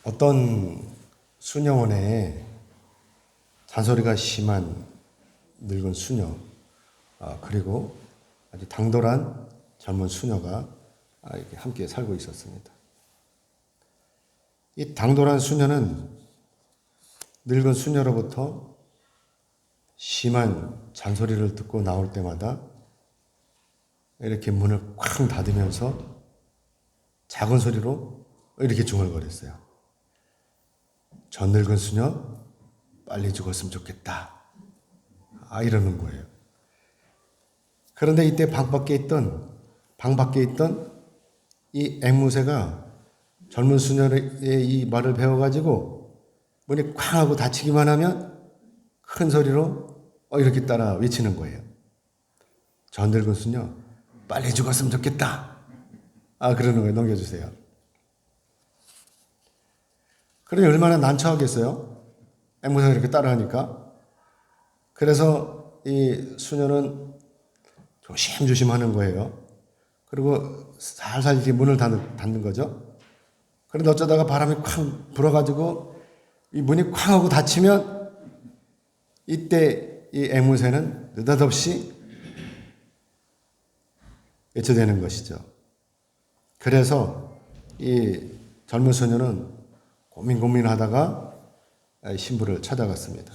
어떤 수녀원에 잔소리가 심한 늙은 수녀, 그리고 아주 당돌한 젊은 수녀가 이렇게 함께 살고 있었습니다. 이 당돌한 수녀는 늙은 수녀로부터 심한 잔소리를 듣고 나올 때마다 이렇게 문을 쾅 닫으면서 작은 소리로 이렇게 중얼거렸어요. 저 늙은 수녀 빨리 죽었으면 좋겠다. 이러는 거예요. 그런데 이때 방 밖에 있던 이 앵무새가 젊은 수녀의 이 말을 배워가지고 문이 쾅 하고 닫히기만 하면 큰 소리로 이렇게 따라 외치는 거예요. 저 늙은 수녀 빨리 죽었으면 좋겠다. 그러는 거예요. 넘겨주세요. 그러니 얼마나 난처하겠어요? 앵무새가 이렇게 따라하니까. 그래서 이 수녀는 조심조심 하는 거예요. 그리고 살살 이렇게 문을 닫는 거죠. 그런데 어쩌다가 바람이 쾅 불어가지고 이 문이 쾅 하고 닫히면 이때 이 앵무새는 느닷없이 외쳐대는 것이죠. 그래서 이 젊은 소녀는 고민하다가 신부를 찾아갔습니다.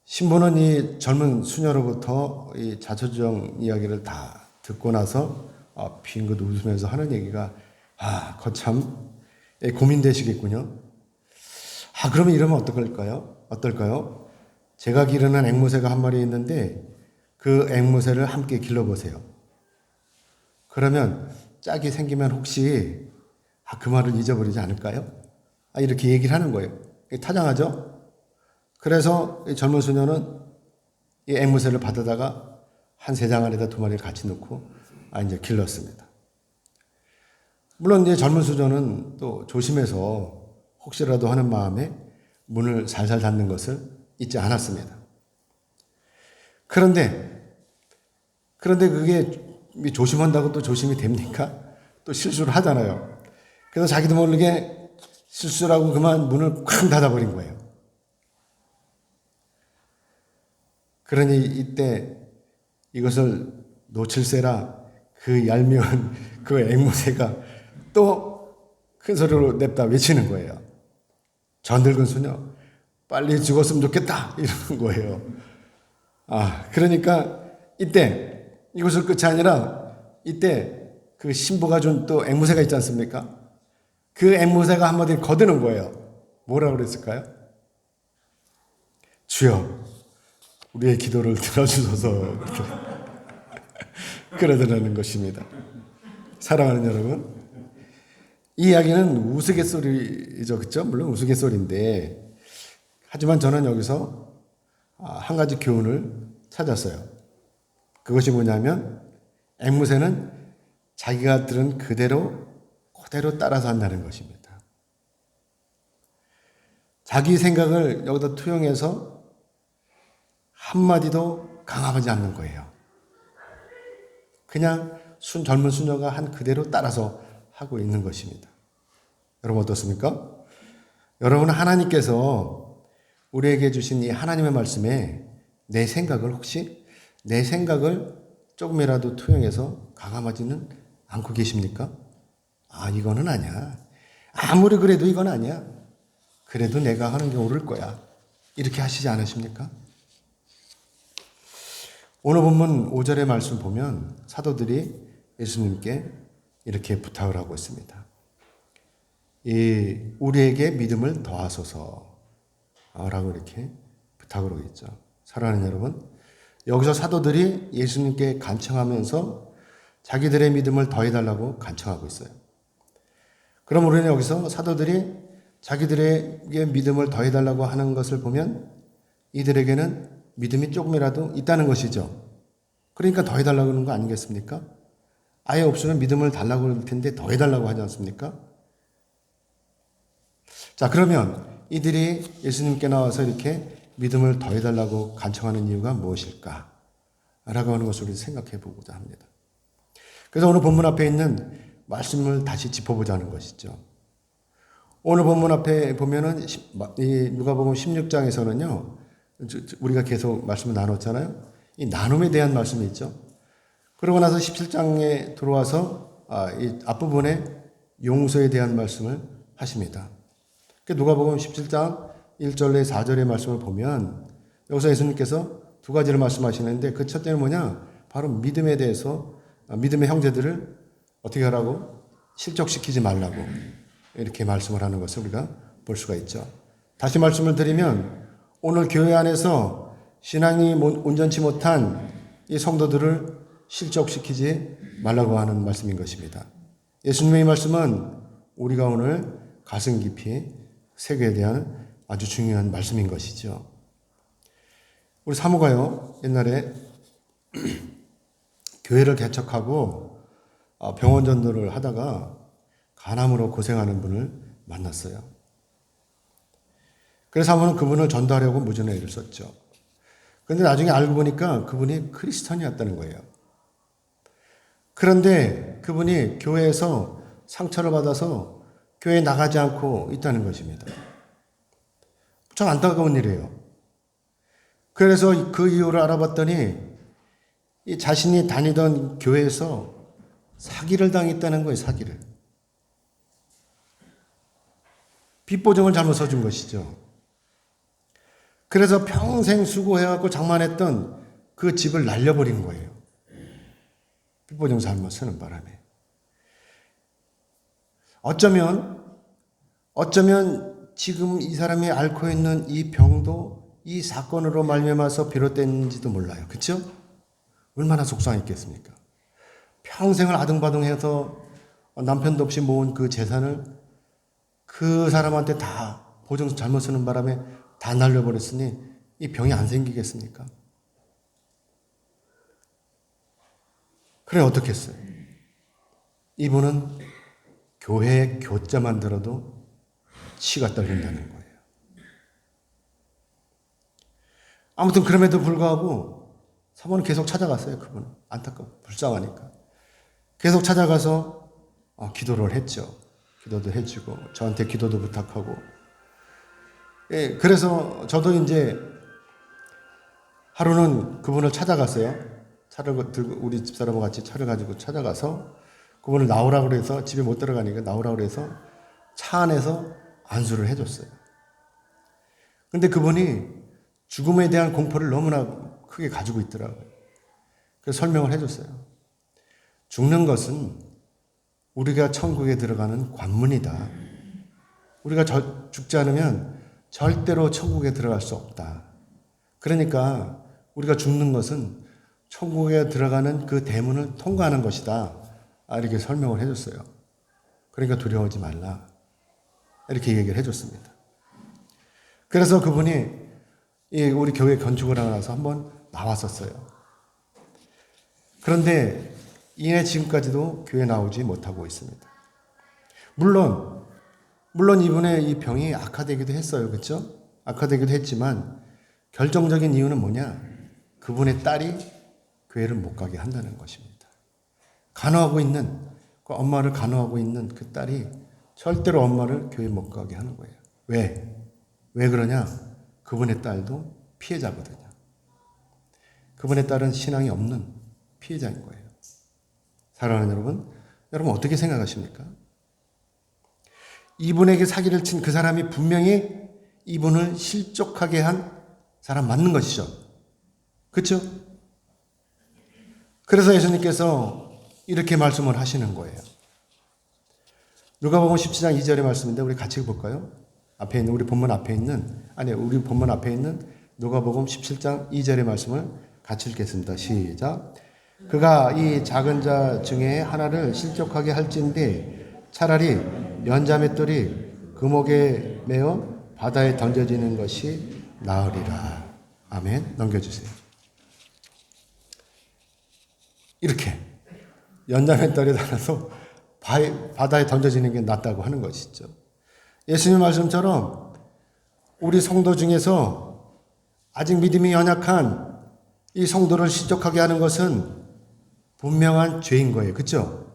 신부는 이 젊은 수녀로부터 이 자초지종 이야기를 다 듣고 나서 빙긋 웃으면서 하는 얘기가 거참 고민되시겠군요. 그러면 이러면 어떨까요? 제가 기르는 앵무새가 한 마리 있는데 그 앵무새를 함께 길러보세요. 그러면 짝이 생기면 혹시 그 말을 잊어버리지 않을까요? 이렇게 얘기를 하는 거예요. 타장하죠? 그래서 이 젊은 수녀는 이 앵무새를 받아다가 한 새장 안에다 두 마리를 같이 넣고 이제 길렀습니다. 물론 이제 젊은 수녀는 또 조심해서 혹시라도 하는 마음에 문을 살살 닫는 것을 잊지 않았습니다. 그런데 그게 조심한다고 또 조심이 됩니까? 또 실수를 하잖아요. 그래서 자기도 모르게 실수라고 그만 문을 쾅 닫아버린 거예요. 그러니 이때 이것을 놓칠세라 그 얄미운 그 앵무새가 또 큰 소리로 냅다 외치는 거예요. 저 늙은 수녀 빨리 죽었으면 좋겠다 이러는 거예요. 그러니까 이때 이것을 끝이 아니라 이때 그 신부가 준 또 앵무새가 있지 않습니까? 그 앵무새가 한마디 거드는 거예요. 뭐라고 그랬을까요? 주여 우리의 기도를 들어주소서 그러더라는 것입니다. 사랑하는 여러분, 이 이야기는 우스갯소리죠, 그렇죠? 물론 우스갯소리인데 하지만 저는 여기서 한 가지 교훈을 찾았어요. 그것이 뭐냐면 앵무새는 자기가 들은 그대로 따라서 한다는 것입니다. 자기 생각을 여기다 투영해서 한마디도 강압하지 않는 거예요. 그냥 젊은 수녀가 한 그대로 따라서 하고 있는 것입니다. 여러분 어떻습니까? 여러분 하나님께서 우리에게 주신 이 하나님의 말씀에 내 생각을 조금이라도 투영해서 강함하지는 않고 계십니까? 이거는 아니야. 아무리 그래도 이건 아니야. 그래도 내가 하는 게 옳을 거야. 이렇게 하시지 않으십니까? 오늘 본문 5절의 말씀 보면 사도들이 예수님께 이렇게 부탁을 하고 있습니다. 우리에게 믿음을 더하소서 라고 이렇게 부탁을 하고 있죠. 사랑하는 여러분, 여기서 사도들이 예수님께 간청하면서 자기들의 믿음을 더해달라고 간청하고 있어요. 그럼 우리는 여기서 사도들이 자기들에게 믿음을 더해달라고 하는 것을 보면 이들에게는 믿음이 조금이라도 있다는 것이죠. 그러니까 더해달라고 하는 거 아니겠습니까? 아예 없으면 믿음을 달라고 그럴 텐데 더해달라고 하지 않습니까? 자, 그러면 이들이 예수님께 나와서 이렇게 믿음을 더해달라고 간청하는 이유가 무엇일까? 라고 하는 것을 우리 생각해 보고자 합니다. 그래서 오늘 본문 앞에 있는 말씀을 다시 짚어보자는 것이죠. 오늘 본문 앞에 보면은 이 누가복음 16장에서는요. 우리가 계속 말씀을 나눴잖아요. 이 나눔에 대한 말씀이 있죠. 그러고 나서 17장에 들어와서 이 앞부분에 용서에 대한 말씀을 하십니다. 누가복음 17장 1절에 4절의 말씀을 보면 여기서 예수님께서 두 가지를 말씀하시는데 그 첫째는 뭐냐? 바로 믿음에 대해서 믿음의 형제들을 어떻게 하라고? 실족시키지 말라고 이렇게 말씀을 하는 것을 우리가 볼 수가 있죠. 다시 말씀을 드리면 오늘 교회 안에서 신앙이 온전치 못한 이 성도들을 실족시키지 말라고 하는 말씀인 것입니다. 예수님의 말씀은 우리가 오늘 가슴 깊이 새겨야 대한 아주 중요한 말씀인 것이죠. 우리 사모가요, 옛날에 교회를 개척하고 병원 전도를 하다가 간암으로 고생하는 분을 만났어요. 그래서 사모는 그분을 전도하려고 무전에 애를 썼죠. 그런데 나중에 알고 보니까 그분이 크리스천이었다는 거예요. 그런데 그분이 교회에서 상처를 받아서 교회에 나가지 않고 있다는 것입니다. 참 안타까운 일이에요. 그래서 그 이유를 알아봤더니 이 자신이 다니던 교회에서 사기를 당했다는 거예요. 사기를. 빚보증을 잘못 써준 것이죠. 그래서 평생 수고해갖고 장만했던 그 집을 날려버린 거예요. 빚보증 잘못 쓰는 바람에. 어쩌면 지금 이 사람이 앓고 있는 이 병도 이 사건으로 말미암아서 비롯된지도 몰라요. 그렇죠? 얼마나 속상했겠습니까? 평생을 아등바등해서 남편도 없이 모은 그 재산을 그 사람한테 다 보증 잘못 쓰는 바람에 다 날려버렸으니 이 병이 안 생기겠습니까? 그래 어떻게 했어요? 이분은 교회에 교자만 들어도 치가 떨린다는 거예요. 아무튼 그럼에도 불구하고 사모는 계속 찾아갔어요. 그분은 안타깝고 불쌍하니까 계속 찾아가서 기도를 했죠. 기도도 해주고 저한테 기도도 부탁하고. 예, 그래서 저도 이제 하루는 그분을 찾아갔어요. 차를 들고 우리 집사람과 같이 차를 가지고 찾아가서 그분을 나오라고 그래서 집에 못 들어가니까 나오라고 그래서 차 안에서 안수를 해줬어요. 근데 그분이 죽음에 대한 공포를 너무나 크게 가지고 있더라고요. 그래서 설명을 해줬어요. 죽는 것은 우리가 천국에 들어가는 관문이다. 우리가 죽지 않으면 절대로 천국에 들어갈 수 없다. 그러니까 우리가 죽는 것은 천국에 들어가는 그 대문을 통과하는 것이다. 이렇게 설명을 해줬어요. 그러니까 두려워하지 말라. 이렇게 얘기를 해줬습니다. 그래서 그분이 우리 교회 건축을 하고 나서 한번 나왔었어요. 그런데 이내 지금까지도 교회 나오지 못하고 있습니다. 물론 이분의 이 병이 악화되기도 했어요. 그렇죠? 악화되기도 했지만 결정적인 이유는 뭐냐? 그분의 딸이 교회를 못 가게 한다는 것입니다. 간호하고 있는 그 엄마를 간호하고 있는 그 딸이 절대로 엄마를 교회 못 가게 하는 거예요. 왜 그러냐? 그분의 딸도 피해자거든요. 그분의 딸은 신앙이 없는 피해자인 거예요. 사랑하는 여러분 어떻게 생각하십니까? 이분에게 사기를 친 그 사람이 분명히 이분을 실족하게 한 사람 맞는 것이죠. 그렇죠? 그래서 예수님께서 이렇게 말씀을 하시는 거예요. 누가복음 17장 2절의 말씀인데 우리 같이 볼까요? 앞에 있는 우리 본문 앞에 있는 누가복음 17장 2절의 말씀을 같이 읽겠습니다. 시작. 그가 이 작은 자 중에 하나를 실족하게 할진대 차라리 연자맷돌이 금옥에 매어 바다에 던져지는 것이 나으리라. 아멘. 넘겨주세요. 이렇게 연자맷돌에 달아서 바다에 던져지는 게 낫다고 하는 것이죠. 예수님 말씀처럼 우리 성도 중에서 아직 믿음이 연약한 이 성도를 실족하게 하는 것은 분명한 죄인 거예요. 그렇죠?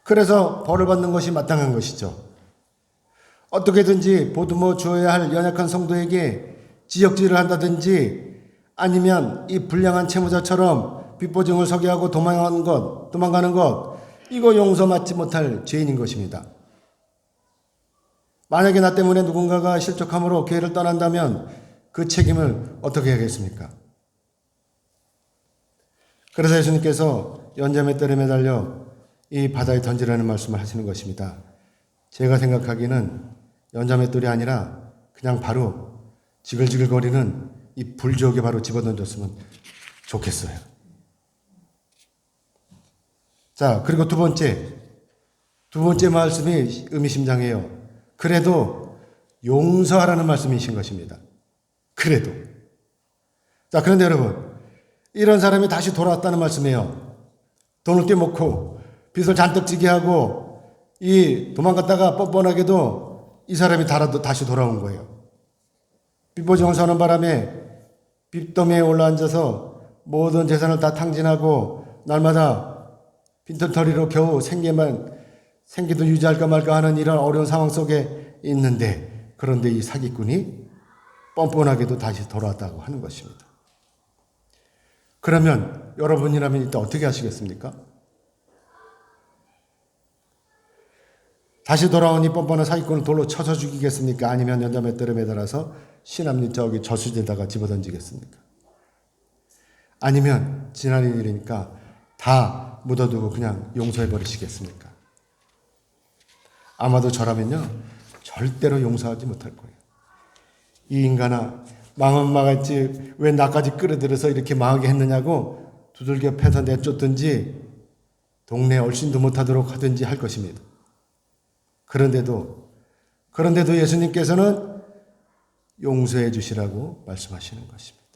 그래서 벌을 받는 것이 마땅한 것이죠. 어떻게든지 보듬어 주어야 할 연약한 성도에게 지적질을 한다든지 아니면 이 불량한 채무자처럼 빚보증을 서게 하고 도망가는 것, 이거 용서받지 못할 죄인인 것입니다. 만약에 나 때문에 누군가가 실족함으로 교회를 떠난다면 그 책임을 어떻게 하겠습니까? 그래서 예수님께서 연자맷돌에 매달려 이 바다에 던지라는 말씀을 하시는 것입니다. 제가 생각하기는 연자맷돌이 아니라 그냥 바로 지글지글거리는 이 불지옥에 바로 집어던졌으면 좋겠어요. 자, 그리고 두 번째 말씀이 의미심장해요. 그래도 용서하라는 말씀이신 것입니다. 그래도. 자, 그런데 여러분, 이런 사람이 다시 돌아왔다는 말씀이에요. 돈을 떼먹고 빚을 잔뜩 지게 하고 이 도망갔다가 뻔뻔하게도 이 사람이 다시 돌아온 거예요. 빚보증을 서는 바람에 빚더미에 올라앉아서 모든 재산을 다 탕진하고 날마다 빈털터리로 겨우 생기도 유지할까 말까 하는 이런 어려운 상황 속에 있는데, 그런데 이 사기꾼이 뻔뻔하게도 다시 돌아왔다고 하는 것입니다. 그러면 여러분이라면 이때 어떻게 하시겠습니까? 다시 돌아온 이 뻔뻔한 사기꾼을 돌로 쳐서 죽이겠습니까? 아니면 연자맷돌에 매달아서 시남리 저기 저수지에다가 집어던지겠습니까? 아니면 지난 일이니까 다 묻어두고 그냥 용서해버리시겠습니까? 아마도 저라면요, 절대로 용서하지 못할 거예요. 이 인간아, 망은 망했지 왜 나까지 끌어들여서 이렇게 망하게 했느냐고 두들겨 패서 내쫓든지 동네 얼씬도 못하도록 하든지 할 것입니다. 그런데도 예수님께서는 용서해 주시라고 말씀하시는 것입니다.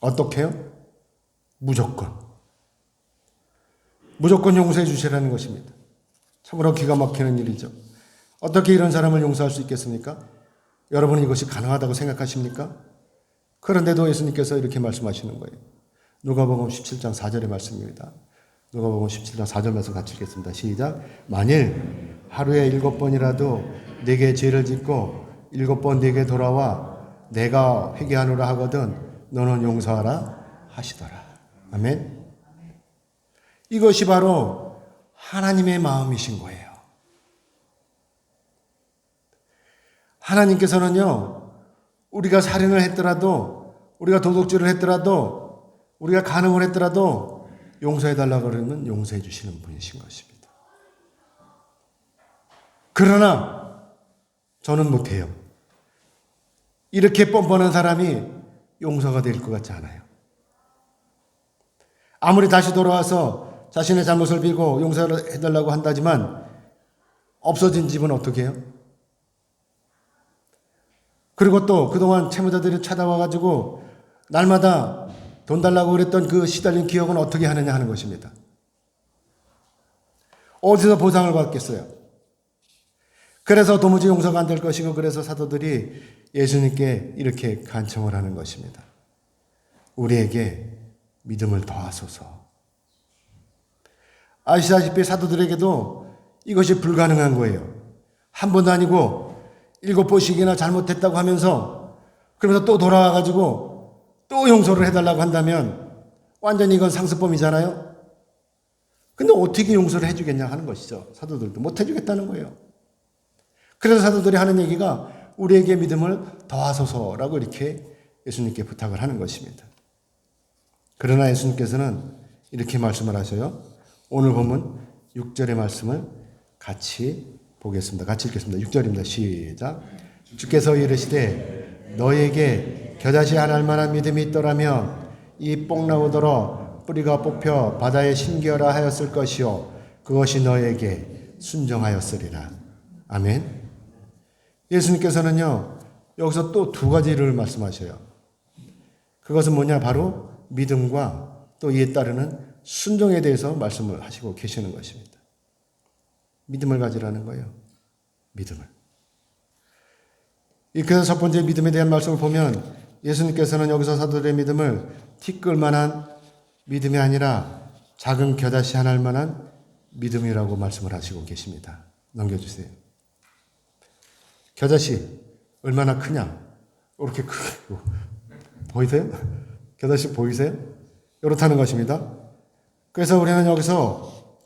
어떻게요? 무조건 용서해 주시라는 것입니다. 참으로 기가 막히는 일이죠. 어떻게 이런 사람을 용서할 수 있겠습니까? 여러분은 이것이 가능하다고 생각하십니까? 그런데도 예수님께서 이렇게 말씀하시는 거예요. 누가복음 17장 4절의 말씀입니다. 누가복음 17장 4절 말씀 같이 읽겠습니다. 시작. 만일 하루에 7번이라도 네게 죄를 짓고 7번 네게 돌아와 내가 회개하노라 하거든 너는 용서하라 하시더라. 아멘. 이것이 바로 하나님의 마음이신 거예요. 하나님께서는요, 우리가 살인을 했더라도, 우리가 도둑질을 했더라도, 우리가 간음을 했더라도 용서해달라고 그러면 용서해 주시는 분이신 것입니다. 그러나 저는 못해요. 이렇게 뻔뻔한 사람이 용서가 될 것 같지 않아요. 아무리 다시 돌아와서 자신의 잘못을 비고 용서를 해달라고 한다지만 없어진 집은 어떻게 해요? 그리고 또 그동안 채무자들이 찾아와가지고 날마다 돈 달라고 그랬던 그 시달린 기억은 어떻게 하느냐 하는 것입니다. 어디서 보상을 받겠어요? 그래서 도무지 용서가 안 될 것이고, 그래서 사도들이 예수님께 이렇게 간청을 하는 것입니다. 우리에게 믿음을 더하소서. 아시다시피 사도들에게도 이것이 불가능한 거예요. 한 번도 아니고 7번씩이나 잘못했다고 하면서, 그러면서 또 돌아와가지고 또 용서를 해달라고 한다면 완전히 이건 상습범이잖아요. 근데 어떻게 용서를 해주겠냐 하는 것이죠. 사도들도 못 해주겠다는 거예요. 그래서 사도들이 하는 얘기가 우리에게 믿음을 더하소서라고 이렇게 예수님께 부탁을 하는 것입니다. 그러나 예수님께서는 이렇게 말씀을 하셔요. 오늘 보면 6절의 말씀을 같이 보겠습니다. 같이 읽겠습니다. 6절입니다. 시작. 주께서 이르시되 너에게 겨자씨 하나 할 만한 믿음이 있더라면 이 뽕 나오도록 뿌리가 뽑혀 바다에 심기어라 하였을 것이요 그것이 너에게 순종하였으리라. 아멘. 예수님께서는요, 여기서 또 두 가지를 말씀하셔요. 그것은 뭐냐? 바로 믿음과 또 이에 따르는 순종에 대해서 말씀을 하시고 계시는 것입니다. 믿음을 가지라는 거예요. 믿음을. 그래서 첫 번째 믿음에 대한 말씀을 보면 예수님께서는 여기서 사도들의 믿음을 티끌만한 믿음이 아니라 작은 겨자씨 하나 할 만한 믿음이라고 말씀을 하시고 계십니다. 넘겨주세요. 겨자씨 얼마나 크냐? 이렇게 크고 보이세요? 겨자씨 보이세요? 이렇다는 것입니다. 그래서 우리는 여기서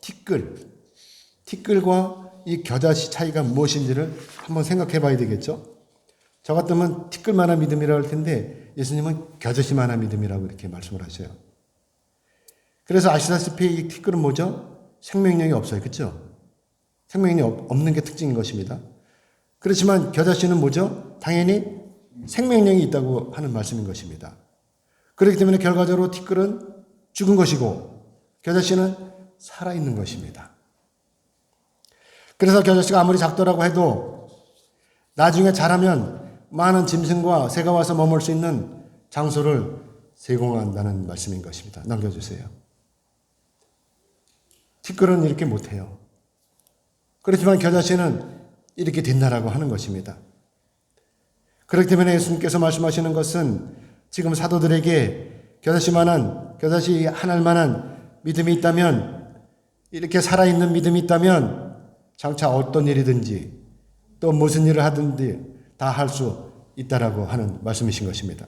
티끌과 이 겨자씨 차이가 무엇인지를 한번 생각해 봐야 되겠죠? 저 같으면 티끌만한 믿음이라고 할 텐데 예수님은 겨자씨만한 믿음이라고 이렇게 말씀을 하셔요. 그래서 아시다시피 이 티끌은 뭐죠? 생명력이 없어요. 그렇죠? 생명력이 없는 게 특징인 것입니다. 그렇지만 겨자씨는 뭐죠? 당연히 생명력이 있다고 하는 말씀인 것입니다. 그렇기 때문에 결과적으로 티끌은 죽은 것이고 겨자씨는 살아있는 것입니다. 그래서 겨자씨가 아무리 작더라고 해도 나중에 자라면 많은 짐승과 새가 와서 머물 수 있는 장소를 제공한다는 말씀인 것입니다. 넘겨주세요. 티끌은 이렇게 못해요. 그렇지만 겨자씨는 이렇게 된다라고 하는 것입니다. 그렇기 때문에 예수님께서 말씀하시는 것은 지금 사도들에게 겨자씨 하나만한 믿음이 있다면, 이렇게 살아있는 믿음이 있다면 장차 어떤 일이든지 또 무슨 일을 하든지 다 할 수 있다라고 하는 말씀이신 것입니다.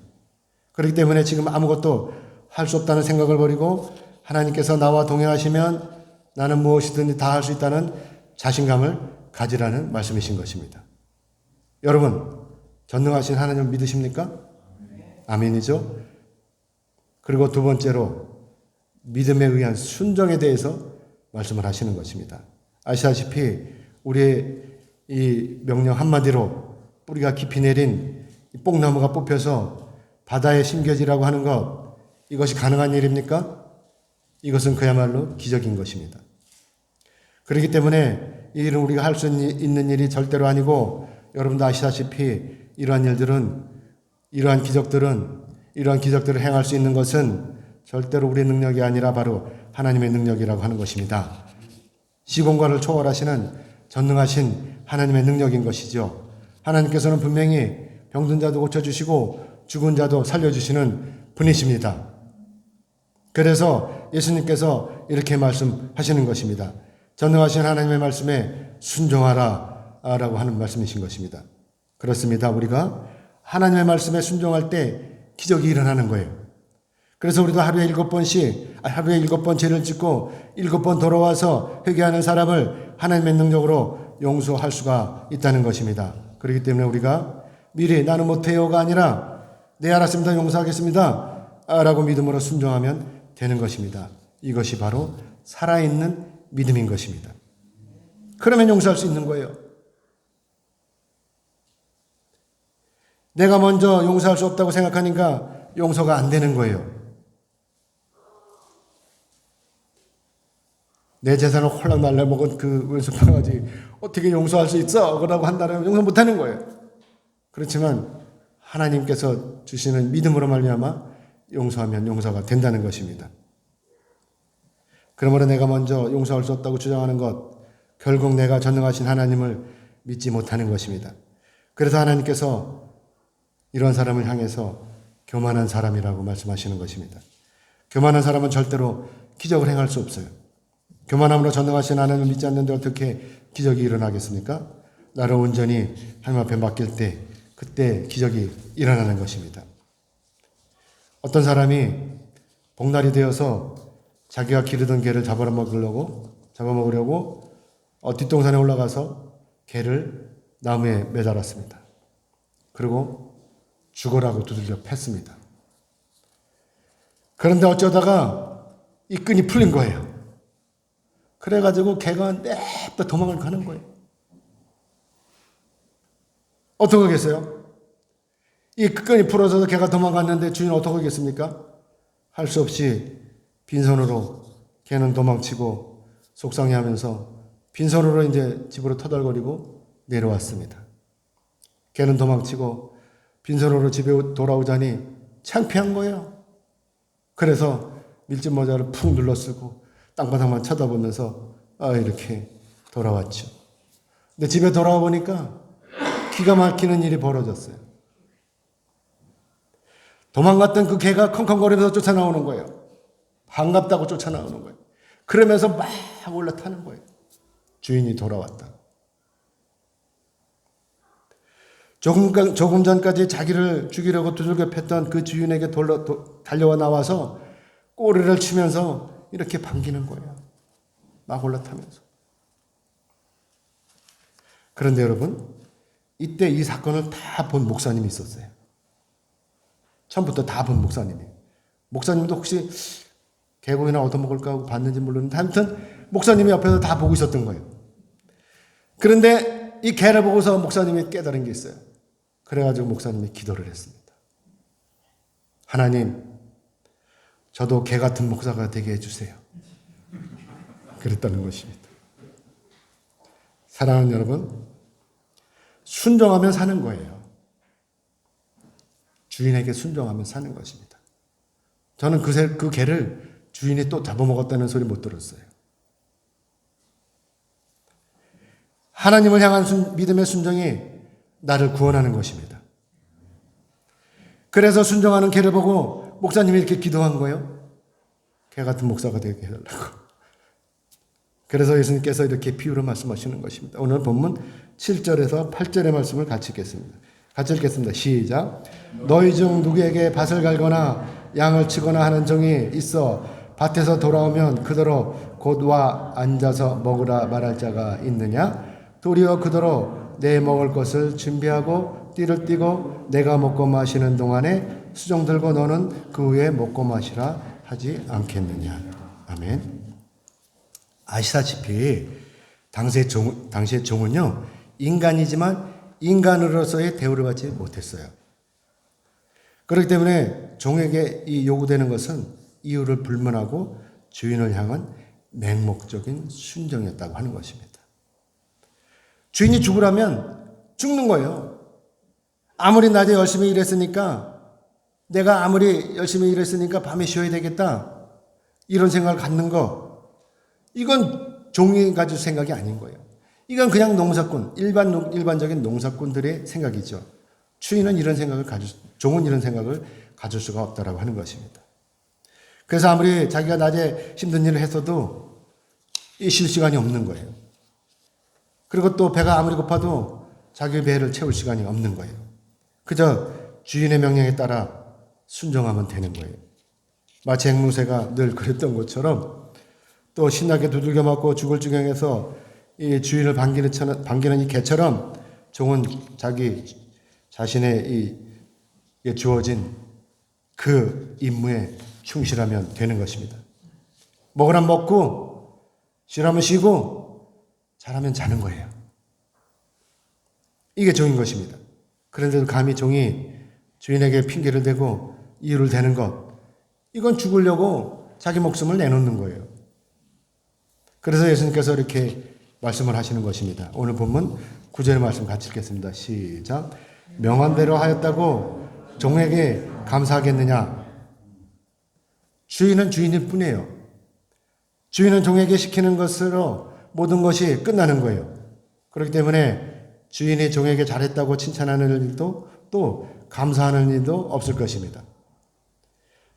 그렇기 때문에 지금 아무것도 할 수 없다는 생각을 버리고 하나님께서 나와 동행하시면 나는 무엇이든지 다 할 수 있다는 자신감을 가지라는 말씀이신 것입니다. 여러분, 전능하신 하나님을 믿으십니까? 아멘이죠. 그리고 두 번째로 믿음에 의한 순종에 대해서 말씀을 하시는 것입니다. 아시다시피 우리의 이 명령 한마디로 뿌리가 깊이 내린 뽕나무가 뽑혀서 바다에 심겨지라고 하는 것, 이것이 가능한 일입니까? 이것은 그야말로 기적인 것입니다. 그렇기 때문에 이 일은 우리가 할 수 있는 일이 절대로 아니고, 여러분도 아시다시피 이러한 기적들을 행할 수 있는 것은 절대로 우리의 능력이 아니라 바로 하나님의 능력이라고 하는 것입니다. 시공간을 초월하시는 전능하신 하나님의 능력인 것이죠. 하나님께서는 분명히 병든 자도 고쳐주시고 죽은 자도 살려주시는 분이십니다. 그래서 예수님께서 이렇게 말씀하시는 것입니다. 전능하신 하나님의 말씀에 순종하라 라고 하는 말씀이신 것입니다. 그렇습니다. 우리가 하나님의 말씀에 순종할 때 기적이 일어나는 거예요. 그래서 우리도 하루에 7번 죄를 짓고 7번 돌아와서 회개하는 사람을 하나님의 능력으로 용서할 수가 있다는 것입니다. 그렇기 때문에 우리가 미리 나는 못해요가 아니라 네 알았습니다, 용서하겠습니다 라고 믿음으로 순종하면 되는 것입니다. 이것이 바로 살아있는 믿음인 것입니다. 그러면 용서할 수 있는 거예요. 내가 먼저 용서할 수 없다고 생각하니까 용서가 안 되는 거예요. 내 재산을 홀랑 날려먹은 그 왼손바가지 어떻게 용서할 수 있어? 그러고 한다면 용서 못하는 거예요. 그렇지만 하나님께서 주시는 믿음으로 말미암아 용서하면 용서가 된다는 것입니다. 그러므로 내가 먼저 용서할 수 없다고 주장하는 것, 결국 내가 전능하신 하나님을 믿지 못하는 것입니다. 그래서 하나님께서 이런 사람을 향해서 교만한 사람이라고 말씀하시는 것입니다. 교만한 사람은 절대로 기적을 행할 수 없어요. 교만함으로 전능하신 하나님을 믿지 않는데 어떻게 기적이 일어나겠습니까? 나를 온전히 하나님 앞에 맡길 때 그때 기적이 일어나는 것입니다. 어떤 사람이 복날이 되어서 자기가 기르던 개를 잡아먹으려고 뒷동산에 올라가서 개를 나무에 매달았습니다. 그리고 죽어라고 두들겨 팼습니다. 그런데 어쩌다가 이 끈이 풀린 거예요. 그래가지고 개가 냅다 도망을 가는 거예요. 어떻게 하겠어요? 이 끈이 풀어져서 개가 도망갔는데 주인은 어떻게 하겠습니까? 할 수 없이 빈손으로 개는 도망치고 속상해하면서 빈손으로 이제 집으로 터덜거리고 내려왔습니다. 개는 도망치고 빈손으로 집에 돌아오자니 창피한 거예요. 그래서 밀짚 모자를 푹 눌러쓰고 땅바닥만 쳐다보면서 이렇게 돌아왔죠. 근데 집에 돌아와 보니까 기가 막히는 일이 벌어졌어요. 도망갔던 그 개가 컹컹거리면서 쫓아나오는 거예요. 반갑다고 쫓아나오는 거예요. 그러면서 막 올라타는 거예요. 주인이 돌아왔다. 조금 전까지 자기를 죽이려고 두들겨 팼던 그 주인에게 달려와 나와서 꼬리를 치면서 이렇게 반기는 거예요. 막 올라타면서. 그런데 여러분, 이때 이 사건을 다 본 목사님이 있었어요. 처음부터 다 본 목사님이. 목사님도 혹시 개고기나 얻어먹을까 하고 봤는지 모르는데 아무튼 목사님이 옆에서 다 보고 있었던 거예요. 그런데 이 개를 보고서 목사님이 깨달은 게 있어요. 그래가지고 목사님이 기도를 했습니다. 하나님, 저도 개 같은 목사가 되게 해주세요. 그랬다는 것입니다. 사랑하는 여러분, 순종하면 사는 거예요. 주인에게 순종하면 사는 것입니다. 저는 그 개를 주인이 또 잡아먹었다는 소리 못 들었어요. 하나님을 향한 믿음의 순종이 나를 구원하는 것입니다. 그래서 순종하는 개를 보고 목사님이 이렇게 기도한 거예요. 개 같은 목사가 되게 해달라고. 그래서 예수님께서 이렇게 비유로 말씀하시는 것입니다. 오늘 본문 7절에서 8절의 말씀을 같이 읽겠습니다. 같이 읽겠습니다. 시작. 너희 중 누구에게 밭을 갈거나 양을 치거나 하는 종이 있어 밭에서 돌아오면 그대로 곧 와 앉아서 먹으라 말할 자가 있느냐? 도리어 그대로 내 먹을 것을 준비하고 띠를 띠고 내가 먹고 마시는 동안에 수종 들고 너는 그 후에 먹고 마시라 하지 않겠느냐? 아멘. 아시다시피 당시의 종은요, 인간이지만 인간으로서의 대우를 받지 못했어요. 그렇기 때문에 종에게 이 요구되는 것은 이유를 불문하고 주인을 향한 맹목적인 순종이었다고 하는 것입니다. 주인이 죽으라면 죽는 거예요. 아무리 낮에 열심히 일했으니까, 내가 아무리 열심히 일했으니까 밤에 쉬어야 되겠다, 이런 생각을 갖는 거, 이건 종이 가질 생각이 아닌 거예요. 이건 그냥 농사꾼, 일반적인 농사꾼들의 생각이죠. 주인은 이런 생각을 종은 이런 생각을 가질 수가 없다라고 하는 것입니다. 그래서 아무리 자기가 낮에 힘든 일을 했어도 쉴 시간이 없는 거예요. 그리고 또 배가 아무리 고파도 자기 배를 채울 시간이 없는 거예요. 그저 주인의 명령에 따라 순종하면 되는 거예요. 마치 앵무새가 늘 그랬던 것처럼, 또 신나게 두들겨 맞고 죽을 지경에서 이 주인을 반기는 이 개처럼 종은 자기 자신의 주어진 그 임무에 충실하면 되는 것입니다. 먹으라면 먹고 쉬라면 쉬고 자라면 자는 거예요. 이게 종인 것입니다. 그런데도 감히 종이 주인에게 핑계를 대고 이유를 대는 것, 이건 죽으려고 자기 목숨을 내놓는 거예요. 그래서 예수님께서 이렇게 말씀을 하시는 것입니다. 오늘 본문 9절의 말씀 같이 읽겠습니다. 시작. 명한대로 하였다고 종에게 감사하겠느냐? 주인은 주인일 뿐이에요. 주인은 종에게 시키는 것으로 모든 것이 끝나는 거예요. 그렇기 때문에 주인이 종에게 잘했다고 칭찬하는 일도 또 감사하는 일도 없을 것입니다.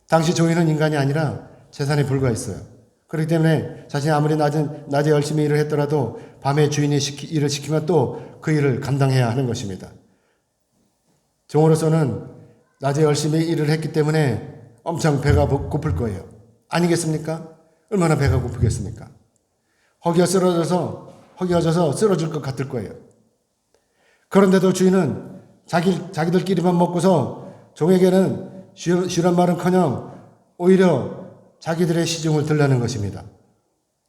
당시 종인은 인간이 아니라 재산에 불과했어요. 그렇기 때문에 자신이 아무리 낮에 열심히 일을 했더라도 밤에 주인이 일을 시키면 또 그 일을 감당해야 하는 것입니다. 종으로서는 낮에 열심히 일을 했기 때문에 엄청 배가 고플 거예요. 아니겠습니까? 얼마나 배가 고프겠습니까? 허기어져서 쓰러질 것 같을 거예요. 그런데도 주인은 자기들끼리만 먹고서 종에게는 쉬란 말은커녕 오히려 자기들의 시중을 들라는 것입니다.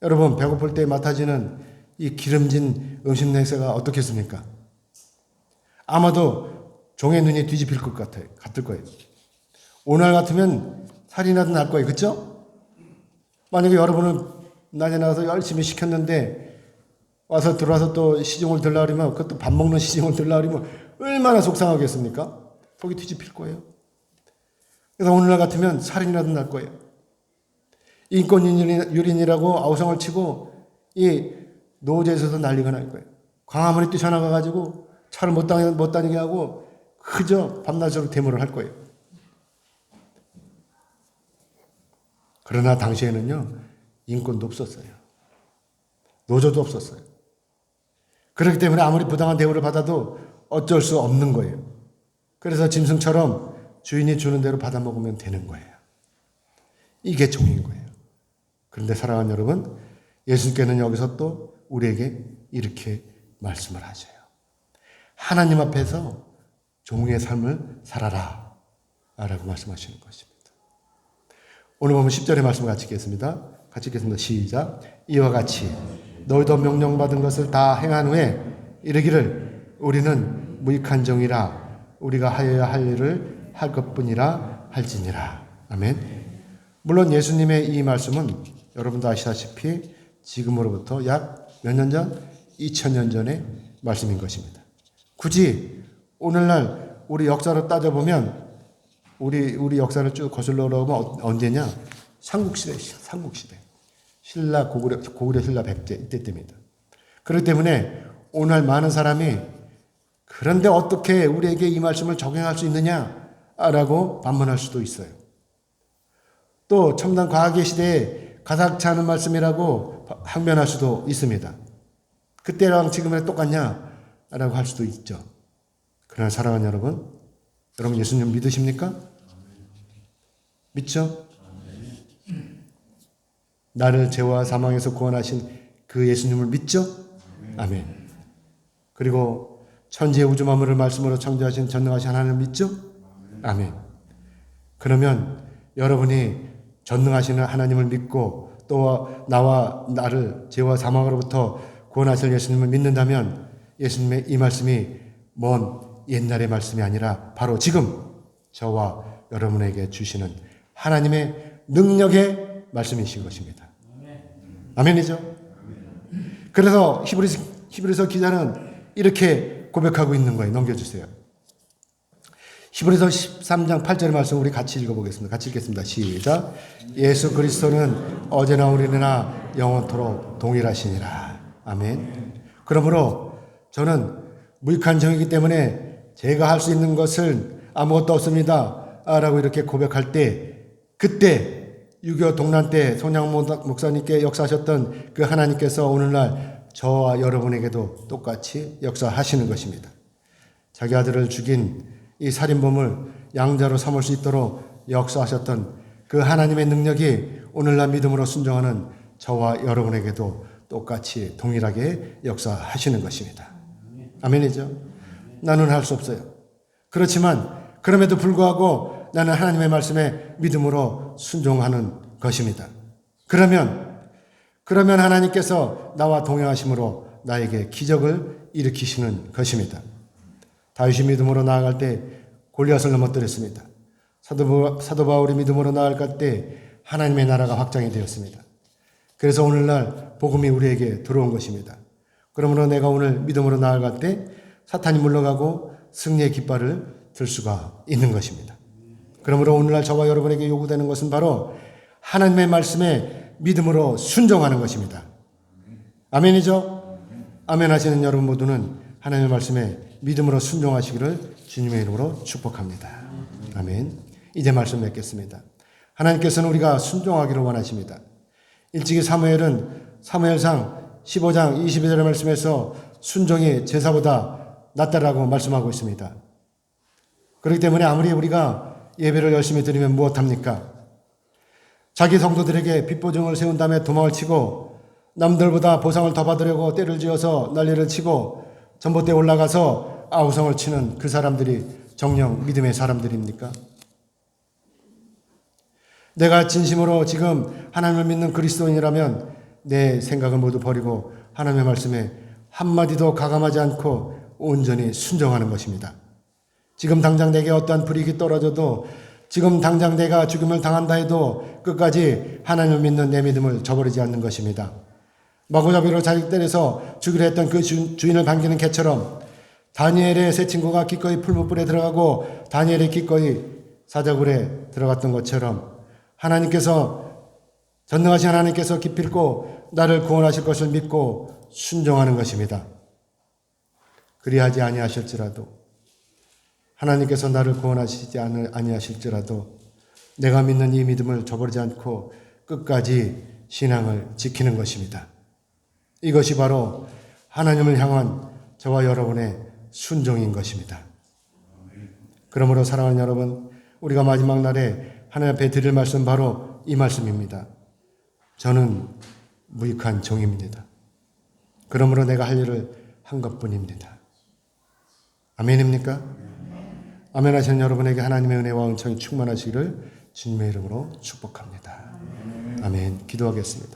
여러분, 배고플 때 맡아지는 이 기름진 음식 냄새가 어떻겠습니까? 아마도 종의 눈이 뒤집힐 것 같을 거예요. 오늘 같으면 살이라도 날 거예요. 그렇죠? 만약에 여러분은 낮에 나가서 열심히 시켰는데 들어와서 또 시중을 들라 그러면, 그것도 밥 먹는 시중을 들라 그러면 얼마나 속상하겠습니까? 속이 뒤집힐 거예요. 그래서 오늘날 같으면 살인이라도 날 거예요. 인권유린이라고 아우성을 치고 이 노제에서도 난리가 날 거예요. 광화문에 뛰쳐나가가지고 차를 못 다니게 하고 그저 밤낮으로 데모를 할 거예요. 그러나 당시에는요, 인권도 없었어요. 노조도 없었어요. 그렇기 때문에 아무리 부당한 대우를 받아도 어쩔 수 없는 거예요. 그래서 짐승처럼 주인이 주는 대로 받아 먹으면 되는 거예요. 이게 종인 거예요. 그런데 사랑하는 여러분, 예수님께는 여기서 또 우리에게 이렇게 말씀을 하셔요. 하나님 앞에서 종의 삶을 살아라 라고 말씀하시는 것입니다. 오늘 보면 10절의 말씀을 같이 읽겠습니다. 같이 읽겠습니다. 시작. 이와 같이 너희도 명령받은 것을 다 행한 후에 이르기를 우리는 무익한 종이라 우리가 하여야 할 일을 할 것뿐이라 할지니라. 아멘. 물론 예수님의 이 말씀은 여러분도 아시다시피 지금으로부터 약 몇 년 전? 2000년 전의 말씀인 것입니다. 굳이 오늘날 우리 역사로 따져보면 우리 역사를 쭉 거슬러 보면 언제냐? 삼국시대. 신라 고구려 신라 백제 이때 때입니다. 그렇기 때문에 오늘 많은 사람이 그런데 어떻게 우리에게 이 말씀을 적용할 수 있느냐라고 반문할 수도 있어요. 또 첨단 과학의 시대에 가닥치 않은 말씀이라고 항변할 수도 있습니다. 그때랑 지금이랑 똑같냐라고 할 수도 있죠. 그러나 사랑하는 여러분 예수님 믿으십니까? 믿죠? 나를 죄와 사망에서 구원하신 그 예수님을 믿죠? 아멘. 그리고 천지의 우주 만물을 말씀으로 창조하신 전능하신 하나님을 믿죠? 아멘. 그러면 여러분이 전능하시는 하나님을 믿고 또 나를 죄와 사망으로부터 구원하실 예수님을 믿는다면 예수님의 이 말씀이 먼 옛날의 말씀이 아니라 바로 지금 저와 여러분에게 주시는 하나님의 능력의 말씀이신 것입니다. 아멘이죠? 그래서 히브리서 기자는 이렇게 고백하고 있는 거예요. 넘겨주세요. 히브리서 13장 8절의 말씀 우리 같이 읽어보겠습니다. 같이 읽겠습니다. 시작. 예수 그리스도는 어제나 오늘이나 영원토록 동일하시니라. 아멘. 그러므로 저는 무익한 종이기 때문에 제가 할 수 있는 것은 아무것도 없습니다. 라고 이렇게 고백할 때 그때 6.25 동란 때 손양 목사님께 역사하셨던 그 하나님께서 오늘날 저와 여러분에게도 똑같이 역사하시는 것입니다. 자기 아들을 죽인 이 살인범을 양자로 삼을 수 있도록 역사하셨던 그 하나님의 능력이 오늘날 믿음으로 순종하는 저와 여러분에게도 똑같이 동일하게 역사하시는 것입니다. 아멘이죠? 나는 할 수 없어요. 그렇지만 그럼에도 불구하고 나는 하나님의 말씀에 믿음으로 순종하는 것입니다. 그러면 하나님께서 나와 동행하심으로 나에게 기적을 일으키시는 것입니다. 다윗이 믿음으로 나아갈 때 골리앗을 넘어뜨렸습니다. 사도 바울이 믿음으로 나아갈 때 하나님의 나라가 확장이 되었습니다. 그래서 오늘날 복음이 우리에게 들어온 것입니다. 그러므로 내가 오늘 믿음으로 나아갈 때 사탄이 물러가고 승리의 깃발을 들 수가 있는 것입니다. 그러므로 오늘날 저와 여러분에게 요구되는 것은 바로 하나님의 말씀에 믿음으로 순종하는 것입니다. 아멘이죠? 아멘 하시는 여러분 모두는 하나님의 말씀에 믿음으로 순종하시기를 주님의 이름으로 축복합니다. 아멘. 이제 말씀 맺겠습니다. 하나님께서는 우리가 순종하기를 원하십니다. 일찍이 사무엘상 15장 22절의 말씀에서 순종이 제사보다 낫다라고 말씀하고 있습니다. 그렇기 때문에 아무리 우리가 예배를 열심히 드리면 무엇합니까? 자기 성도들에게 빚보증을 세운 다음에 도망을 치고 남들보다 보상을 더 받으려고 떼를 지어서 난리를 치고 전봇대에 올라가서 아우성을 치는 그 사람들이 정녕 믿음의 사람들입니까? 내가 진심으로 지금 하나님을 믿는 그리스도인이라면 내 생각을 모두 버리고 하나님의 말씀에 한마디도 가감하지 않고 온전히 순종하는 것입니다. 지금 당장 내게 어떠한 불이익이 떨어져도 지금 당장 내가 죽임을 당한다 해도 끝까지 하나님을 믿는 내 믿음을 저버리지 않는 것입니다. 마구잡이로 자기 때려서 죽이려 했던 그 주인을 반기는 개처럼 다니엘의 세 친구가 기꺼이 풀무불에 들어가고 다니엘이 기꺼이 사자굴에 들어갔던 것처럼 전능하신 하나님께서 기필코 나를 구원하실 것을 믿고 순종하는 것입니다. 그리하지 아니하실지라도 하나님께서 나를 구원하시지 아니하실지라도 내가 믿는 이 믿음을 저버리지 않고 끝까지 신앙을 지키는 것입니다. 이것이 바로 하나님을 향한 저와 여러분의 순종인 것입니다. 그러므로 사랑하는 여러분, 우리가 마지막 날에 하나님 앞에 드릴 말씀 바로 이 말씀입니다. 저는 무익한 종입니다. 그러므로 내가 할 일을 한 것뿐입니다. 아멘입니까? 아멘 하시는 여러분에게 하나님의 은혜와 은총이 충만하시기를 주님의 이름으로 축복합니다. 아멘. 기도하겠습니다.